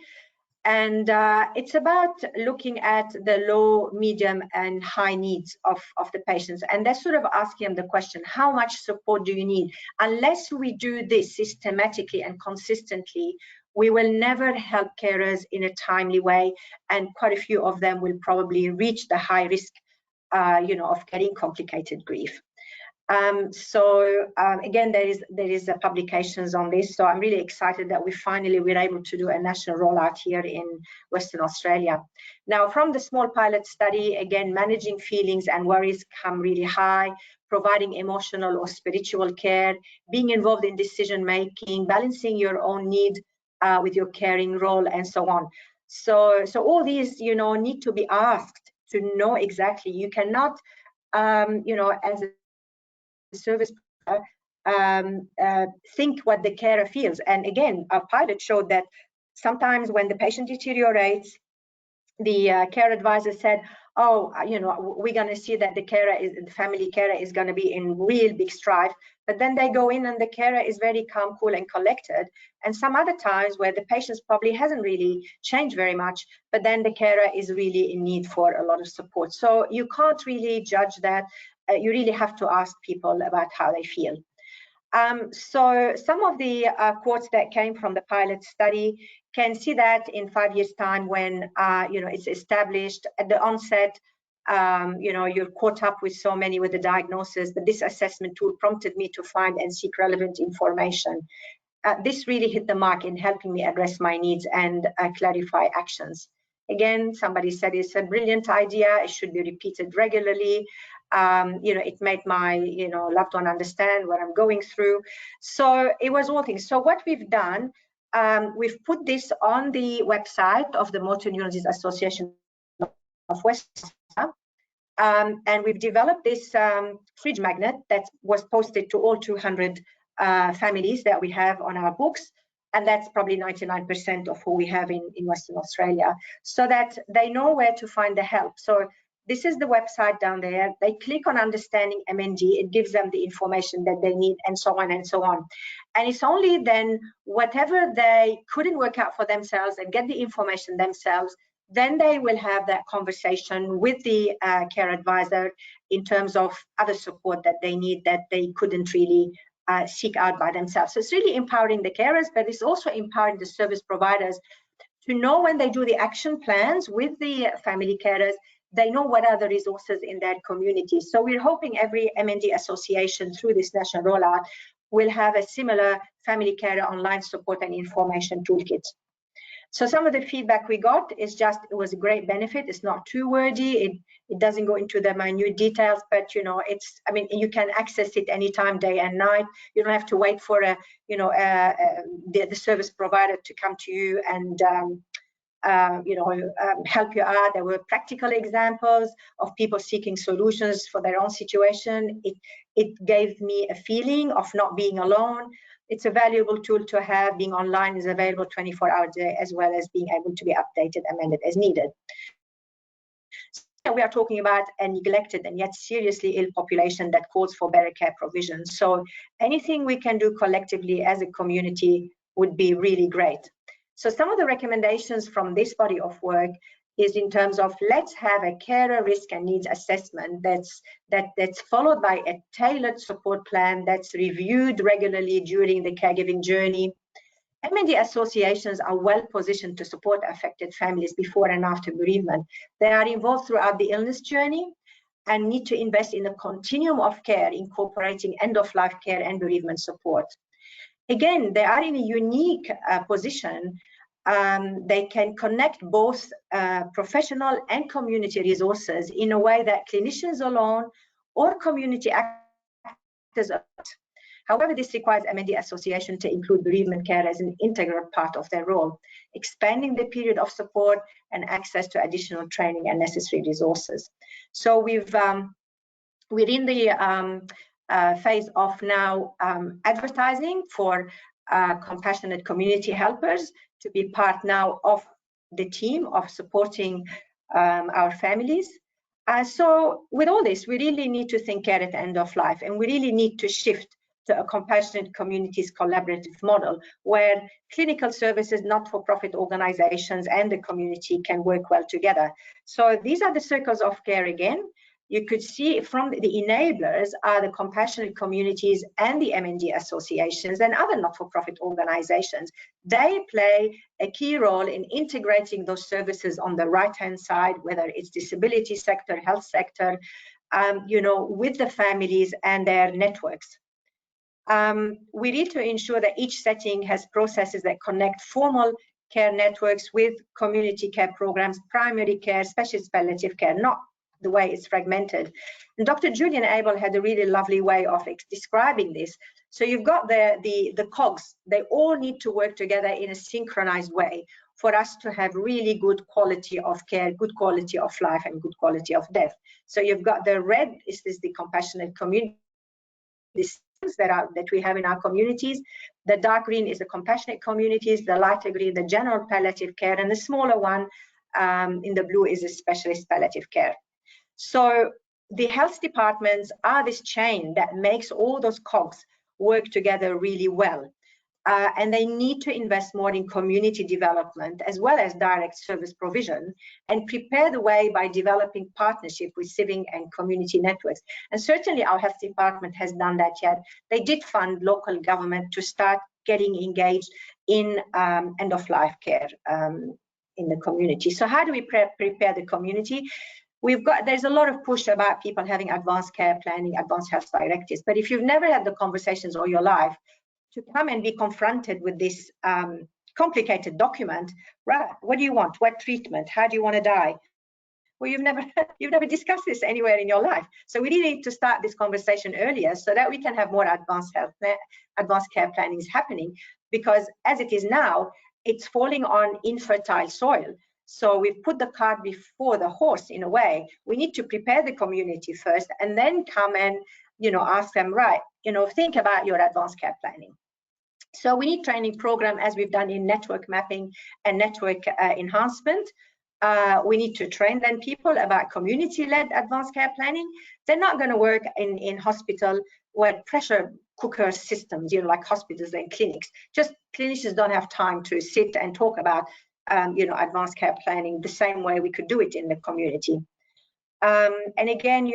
and it's about looking at the low, medium, and high needs of the patients, and they're sort of asking them the question, how much support do you need? Unless we do this systematically and consistently, we will never help carers in a timely way, and quite a few of them will probably reach the high risk of getting complicated grief. Again, there is publications on this, so I'm really excited that we're able to do a national rollout here in Western Australia. Now, from the small pilot study, again, managing feelings and worries come really high, providing emotional or spiritual care, being involved in decision making, balancing your own need with your caring role, and so on. So all these, you know, need to be asked to know exactly. You cannot, as a service think what the carer feels. And again, our pilot showed that sometimes when the patient deteriorates, the care advisor said, oh, you know, we're going to see that the family carer is going to be in real big strife. But then they go in and the carer is very calm, cool, and collected. And some other times where the patient probably hasn't really changed very much, but then the carer is really in need for a lot of support. So you can't really judge that. You really have to ask people about how they feel. So some of the quotes that came from the pilot study can see that in 5 years' time, when it's established at the onset, you're caught up with so many with the diagnosis, but this assessment tool prompted me to find and seek relevant information. This really hit the mark in helping me address my needs and clarify actions. Again, somebody said it's a brilliant idea. It should be repeated regularly. It made my loved one understand what I'm going through. So it was all things. So what we've done, we've put this on the website of the Motor Neuron Disease Association of West Australia, and we've developed this fridge magnet that was posted to all 200 families that we have on our books, and that's probably 99% of who we have in Western Australia, so that they know where to find the help. So this is the website down there. They click on Understanding MND. It gives them the information that they need, and so on and so on. And it's only then, whatever they couldn't work out for themselves and get the information themselves, then they will have that conversation with the care advisor in terms of other support that they need that they couldn't really seek out by themselves. So it's really empowering the carers, but it's also empowering the service providers to know when they do the action plans with the family carers, they know what are the resources in their community. So we're hoping every MND association through this national rollout will have a similar family carer online support and information toolkit. So some of the feedback we got is just, it was a great benefit. It's not too wordy. It doesn't go into the minute details, but you know, it's, I mean, you can access it anytime, day and night. You don't have to wait for a, you know, the service provider to come to you and help you out. There were practical examples of people seeking solutions for their own situation. It gave me a feeling of not being alone. It's a valuable tool to have. Being online is available 24 hours a day, as well as being able to be updated, amended as needed. So we are talking about a neglected and yet seriously ill population that calls for better care provision. So anything we can do collectively as a community would be really great. So some of the recommendations from this body of work is in terms of, let's have a carer risk and needs assessment that's followed by a tailored support plan that's reviewed regularly during the caregiving journey. MND associations are well positioned to support affected families before and after bereavement. They are involved throughout the illness journey and need to invest in a continuum of care, incorporating end-of-life care and bereavement support. Again, they are in a unique position. They can connect both professional and community resources in a way that clinicians alone or community actors are. However, this requires MND Association to include bereavement care as an integral part of their role, expanding the period of support and access to additional training and necessary resources. So we're in the phase of now advertising for compassionate community helpers to be part now of the team of supporting our families. So with all this, we really need to think care at the end of life, and we really need to shift to a compassionate communities collaborative model where clinical services, not-for-profit organizations and the community can work well together. So these are the circles of care again. You could see from the enablers are the compassionate communities and the MND associations and other not-for-profit organizations. They play a key role in integrating those services on the right-hand side, whether it's disability sector, health sector, with the families and their networks. We need to ensure that each setting has processes that connect formal care networks with community care programs, primary care, specialist palliative care, not the way it's fragmented. And Dr. Julian Abel had a really lovely way of describing this. So you've got the cogs, they all need to work together in a synchronized way for us to have really good quality of care, good quality of life, and good quality of death. So you've got the red, is the compassionate community that we have in our communities. The dark green is the compassionate communities, the lighter green, the general palliative care, and the smaller one in the blue is a specialist palliative care. So the health departments are this chain that makes all those cogs work together really well. And they need to invest more in community development as well as direct service provision and prepare the way by developing partnership with civic and community networks. And certainly our health department has done that yet. They did fund local government to start getting engaged in end-of-life care in the community. So how do we prepare the community? There's a lot of push about people having advanced care planning, advanced health directives. But if you've never had the conversations all your life, to come and be confronted with this complicated document, right? What do you want? What treatment? How do you want to die? Well, you've never discussed this anywhere in your life. So we really need to start this conversation earlier so that we can have more advanced care plannings happening. Because as it is now, it's falling on infertile soil. So we've put the cart before the horse in a way. We need to prepare the community first and then come and, ask them, right, think about your advanced care planning. So we need training program as we've done in network mapping and network enhancement. We need to train then people about community-led advanced care planning. They're not going to work in hospital where pressure cooker systems, like hospitals and clinics. Just clinicians don't have time to sit and talk about advanced care planning the same way we could do it in the community. And again,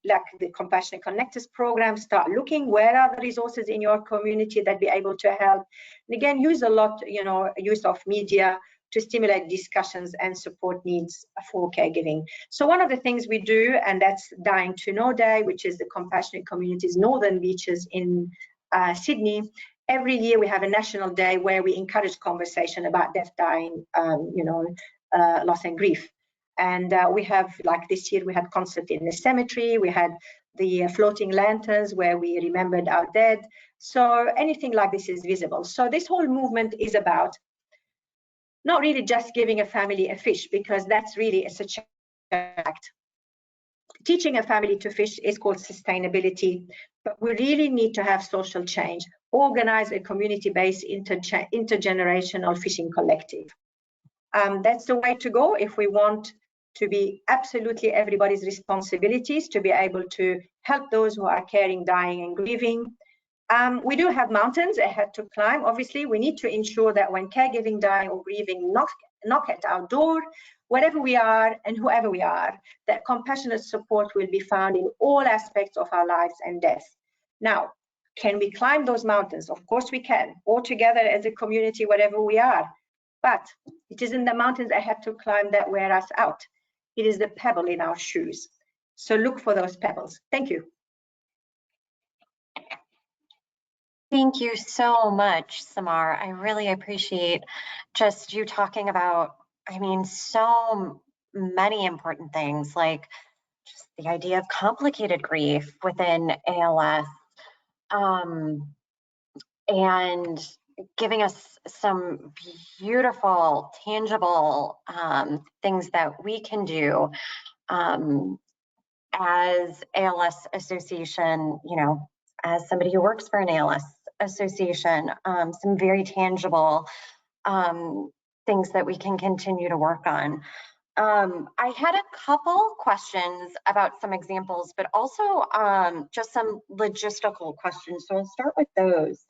like the Compassionate Connectors program, start looking where are the resources in your community that be able to help. And again, use a lot, use of media to stimulate discussions and support needs for caregiving. So one of the things we do, and that's Dying to Know Day, which is the Compassionate Communities Northern Beaches in Sydney. Every year we have a national day where we encourage conversation about death, dying, loss and grief. And we have, like this year, we had concert in the cemetery. We had the floating lanterns where we remembered our dead. So anything like this is visible. So this whole movement is about not really just giving a family a fish, because that's really such an act. Teaching a family to fish is called sustainability, but we really need to have social change. Organize a community-based intergenerational fishing collective. That's the way to go if we want to be absolutely everybody's responsibilities to be able to help those who are caring, dying and grieving. We do have mountains ahead to climb. Obviously, we need to ensure that when caregiving, dying or grieving knock at our door, wherever we are and whoever we are, that compassionate support will be found in all aspects of our lives and death. Now, can we climb those mountains? Of course we can, all together as a community, wherever we are. But it isn't the mountains ahead to climb that wear us out. It is the pebble in our shoes. So look for those pebbles. Thank you. Thank you so much, Samar. I really appreciate just you talking about, so many important things, like just the idea of complicated grief within ALS, and giving us some beautiful, tangible things that we can do as ALS Association, as somebody who works for an ALS Association, some very tangible things that we can continue to work on. I had a couple questions about some examples, but also just some logistical questions. So I'll start with those.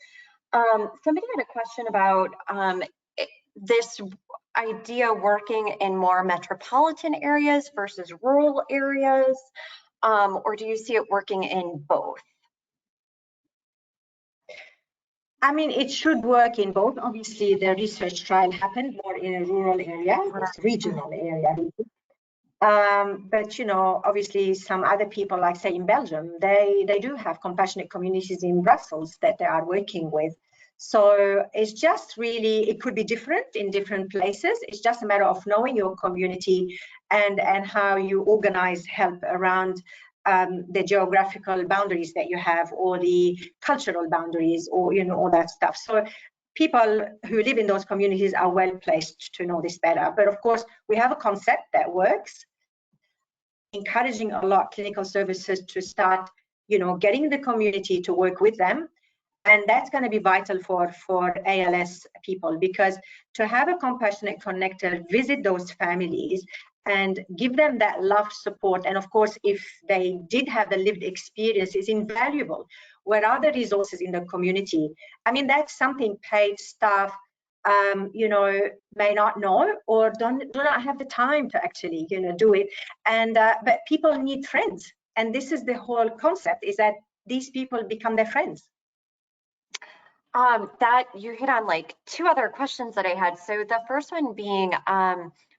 Somebody had a question about this idea working in more metropolitan areas versus rural areas, or do you see it working in both? It should work in both. Obviously, the research trial happened more in a rural area, regional area. But obviously some other people, like say in Belgium, they do have compassionate communities in Brussels that they are working with. So it's just really, it could be different in different places. It's just a matter of knowing your community and how you organize help around the geographical boundaries that you have, or the cultural boundaries, or all that stuff. So people who live in those communities are well placed to know this better. But of course, we have a concept that works, encouraging a lot clinical services to start, getting the community to work with them. And that's going to be vital for ALS people, because to have a compassionate connector visit those families and give them that love, support, and of course, if they did have the lived experience, is invaluable. Where are the resources in the community? That's something paid staff may not know, or do not have the time to actually do it. And but people need friends, and this is the whole concept, is that these people become their friends. That you hit on like two other questions that I had. So the first one being,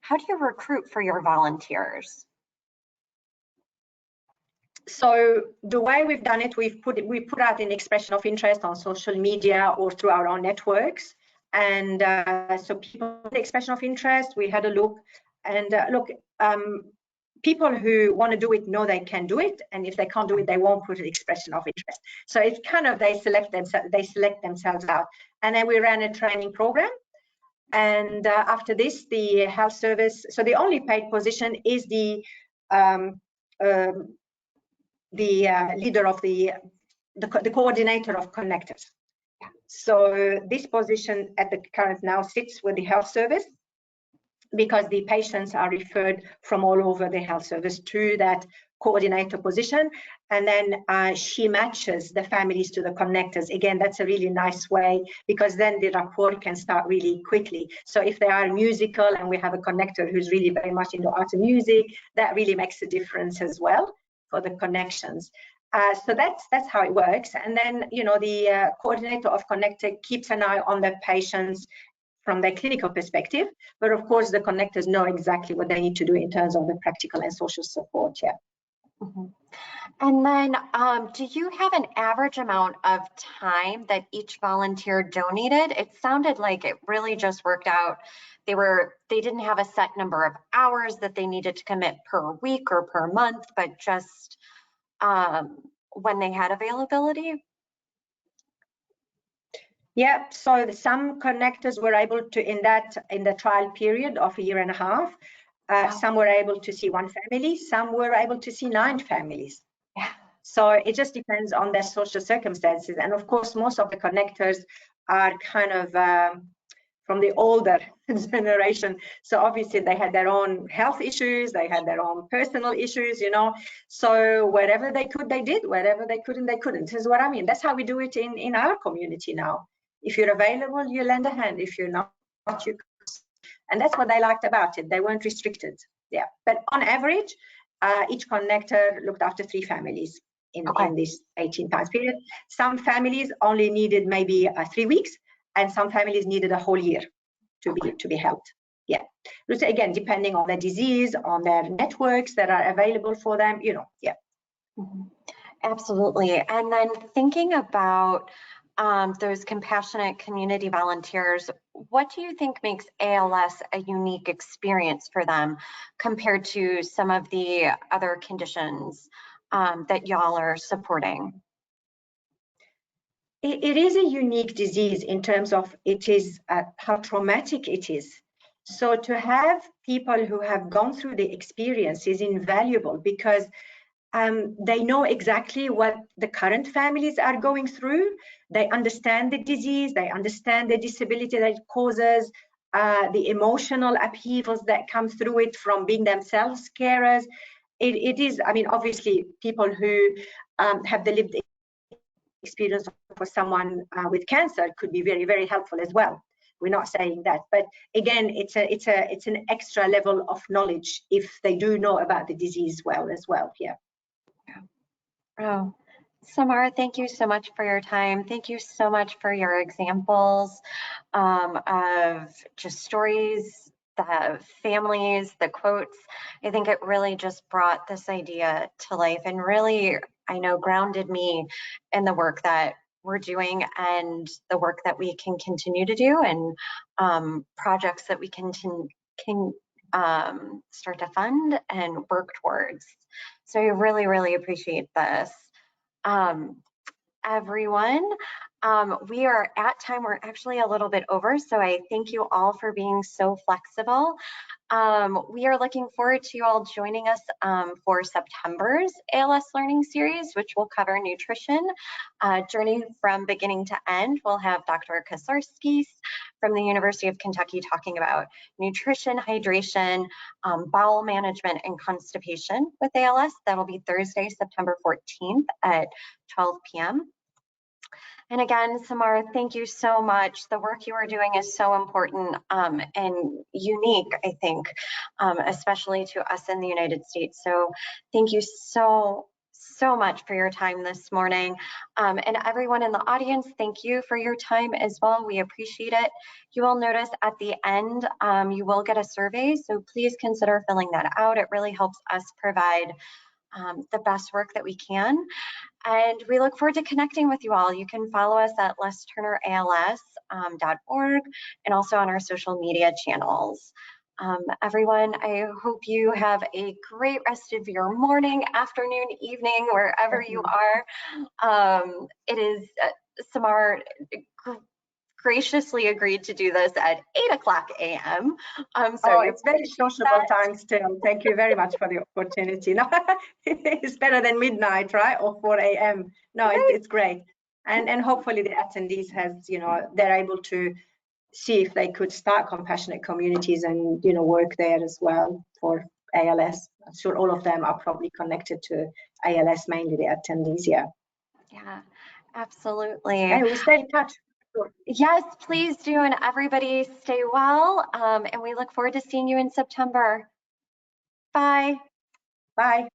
how do you recruit for your volunteers? So the way we've done it, we put out an expression of interest on social media or through our own networks. And so people, the expression of interest, we had a look, and people who want to do it know they can do it, and if they can't do it, they won't put an expression of interest. So it's kind of they select themselves out, and then we ran a training program. And after this, the health service. So the only paid position is the leader of the coordinator of connectors. So this position at the current now sits with the health service. because the patients are referred from all over the health service to that coordinator position, and then she matches the families to the connectors. Again, that's a really nice way, because then the rapport can start really quickly. So if they are musical and we have a connector who's really very much into art and music, that really makes a difference as well for the connections. So that's how it works. And then, you know, the coordinator of connector keeps an eye on the patients from their clinical perspective, but of course the connectors know exactly what they need to do in terms of the practical and social support. Yeah. Mm-hmm. And then do you have an average amount of time that each volunteer donated? It sounded like it really just worked out. They didn't have a set number of hours that they needed to commit per week or per month, but just when they had availability. Yeah, so some connectors were able to, in the trial period of 1.5 years, some were able to see 1 family, some were able to see 9 families. Yeah. So it just depends on their social circumstances. And of course, most of the connectors are kind of from the older generation. So obviously they had their own health issues, they had their own personal issues, you know. So wherever they could, they did. Wherever they couldn't, they couldn't. This is what I mean. That's how we do it in our community now. If you're available, you lend a hand. If you're not, you. And that's what they liked about it. They weren't restricted. Yeah. But on average, each connector looked after 3 families in this 18-month period. Some families only needed maybe 3 weeks, and some families needed a whole year to be helped. Yeah. So again, depending on their disease, on their networks that are available for them, you know. Yeah. Mm-hmm. Absolutely. And then thinking about those compassionate community volunteers, what do you think makes ALS a unique experience for them compared to some of the other conditions that y'all are supporting? It is a unique disease in terms of how traumatic it is. So to have people who have gone through the experience is invaluable, because they know exactly what the current families are going through. They understand the disease, they understand the disability that it causes, the emotional upheavals that come through it from being themselves carers. It is, I mean, obviously people who have the lived experience for someone with cancer could be very, very helpful as well. We're not saying that, but again, it's an extra level of knowledge if they do know about the disease well as well. Yeah. Oh, Samar, thank you so much for your time. Thank you so much for your examples of just stories, the families, the quotes. I think it really just brought this idea to life and really, I know, grounded me in the work that we're doing and the work that we can continue to do, and projects that we can start to fund and work towards. So I really, really appreciate this. Everyone, we are at time. We're actually a little bit over, so I thank you all for being so flexible. We are looking forward to you all joining us for September's ALS Learning Series, which will cover nutrition, journey from beginning to end. We'll have Dr. Kasarskis from the University of Kentucky talking about nutrition, hydration, bowel management, and constipation with ALS. That'll be Thursday, September 14th at 12 p.m. And again, Samar, thank you so much. The work you are doing is so important and unique, I think, especially to us in the United States. So thank you so much for your time this morning. And everyone in the audience, thank you for your time as well. We appreciate it. You will notice at the end, you will get a survey, so please consider filling that out. It really helps us provide the best work that we can. And we look forward to connecting with you all. You can follow us at lesturnerals.org and also on our social media channels. Everyone, I hope you have a great rest of your morning, afternoon, evening, wherever you are. It is Samar graciously agreed to do this at 8:00 a.m. So it's very sociable time still. Thank you very much for the opportunity. No, it's better than midnight, right? Or 4 a.m. No, it's great. And hopefully the attendees has, you know, they're able to see if they could start compassionate communities and, you know, work there as well for ALS. I'm sure all of them are probably connected to ALS, mainly the attendees. Yeah. Yeah, absolutely. Hey, we stay in touch. Sure. Yes, please do. And everybody stay well. And we look forward to seeing you in September. Bye. Bye.